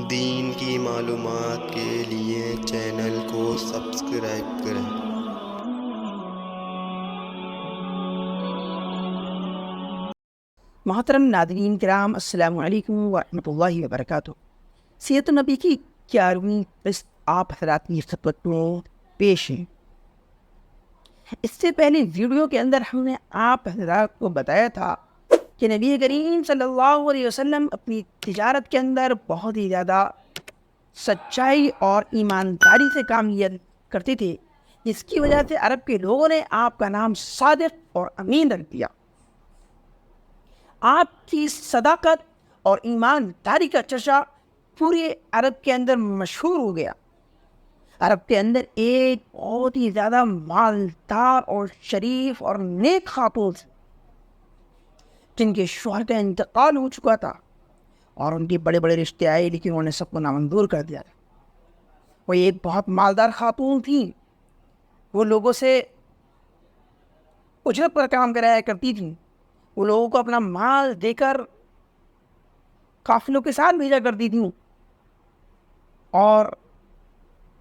دین کی معلومات کے لیے چینل کو سبسکرائب کریں۔ محترم ناظرین کرام، السلام علیکم ورحمۃ اللہ وبرکاتہ۔ سیرت النبی کی 11ویں قسط آپ حضرات کی خدمت میں پیش ہے۔ اس سے پہلے ویڈیو کے اندر ہم نے آپ حضرات کو بتایا تھا کہ نبی کریم صلی اللہ علیہ وسلم اپنی تجارت کے اندر بہت ہی زیادہ سچائی اور ایمانداری سے کام لیا کرتے تھے، جس کی وجہ سے عرب کے لوگوں نے آپ کا نام صادق اور امین رکھ دیا۔ آپ کی صداقت اور ایمانداری کا چرچا پورے عرب کے اندر مشہور ہو گیا۔ عرب کے اندر ایک بہت ہی زیادہ مالدار اور شریف اور نیک خاتون تھی، جن کے شوہر کا انتقال ہو چکا تھا اور ان کے بڑے بڑے رشتے آئے، لیکن انہوں نے سب کو نامنظور کر دیا تھا۔ وہ ایک بہت مالدار خاتون تھیں، وہ لوگوں سے اجرت پر کام کرایا کرتی تھیں، وہ لوگوں کو اپنا مال دے کر قافلوں کے ساتھ بھیجا کرتی تھیں اور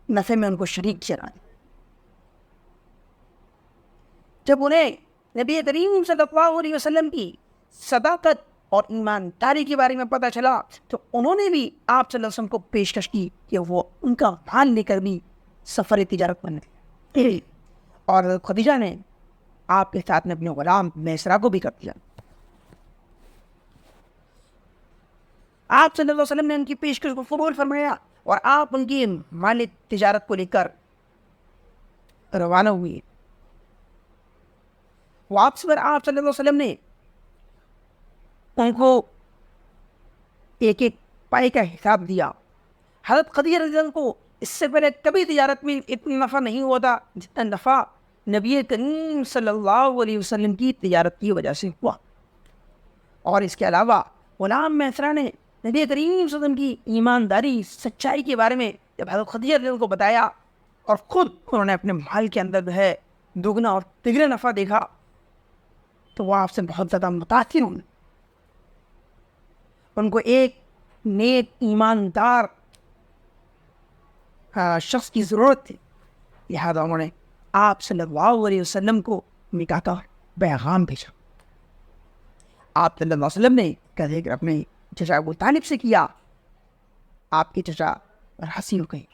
نفع میں ان کو شریک چلا۔ جب انہیں نبی کریم صلی اللہ علیہ وسلم کی صداقت اور ایمانداری کے بارے میں پتہ چلا تو انہوں نے بھی آپ صلی اللہ علیہ وسلم کو پیشکش کی کہ وہ ان کا مال لے کر بھی سفر تجارت پر نکلے، اور خدیجہ نے آپ کے ساتھ میں اپنے غلام میسرہ کو بھی کر دیا۔ آپ صلی اللہ علیہ وسلم نے ان کی پیشکش کو قبول فرمایا اور آپ ان کی مال تجارت کو لے کر روانہ ہوئے۔ واپس پر آپ صلی اللہ علیہ وسلم نے ان کو ایک ایک پائے کا حساب دیا۔ حضرت خدیجہ رضی اللہ عنہا کو اس سے پہلے کبھی تجارت میں اتنا نفع نہیں ہوا تھا جتنا نفع نبی کریم صلی اللہ علیہ وسلم کی تجارت کی وجہ سے ہوا۔ اور اس کے علاوہ غلام میسرہ نے نبی کریم صلی اللہ علیہ وسلم کی ایمانداری سچائی کے بارے میں جب حضرت خدیجہ رضی اللہ عنہا کو بتایا اور خود انہوں نے اپنے مال کے اندر جو ہے دگنا اور تگنا نفع دیکھا تو وہ آپ سے بہت زیادہ متاثر ہوئے۔ ان کو ایک نیک ایماندار شخص کی ضرورت تھی، لہذا انہوں نے آپ صلی اللہ علیہ وسلم کو نکاح کا پیغام بھیجا۔ آپ صلی اللہ علیہ وسلم نے کا ذکر اپنے چچا ابو طالب سے کیا، آپ کی چچا ہنسی ہو گئی،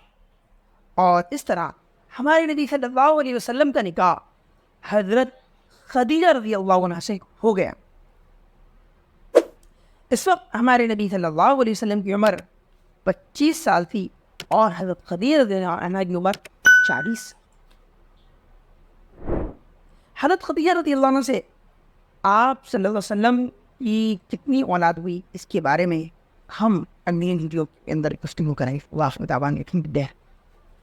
اور اس طرح ہمارے نبی صلی اللہ علیہ وسلم کا نکاح حضرت خدیجہ رضی اللہ عنہا سے ہو گیا۔ اس وقت ہمارے نبی صلی اللہ علیہ وسلم کی عمر 25 سال تھی اور حضرت خدیجہ رضی اللہ عنہا کی عمر 40۔ حضرت خدیجہ رضی اللہ عنہا سے آپ صلی اللہ علیہ وسلم کی کتنی اولاد ہوئی، اس کے بارے میں ہم اگلی ویڈیو کے اندر گفتگو کریں گے۔ واخر دعوانا الحمد للہ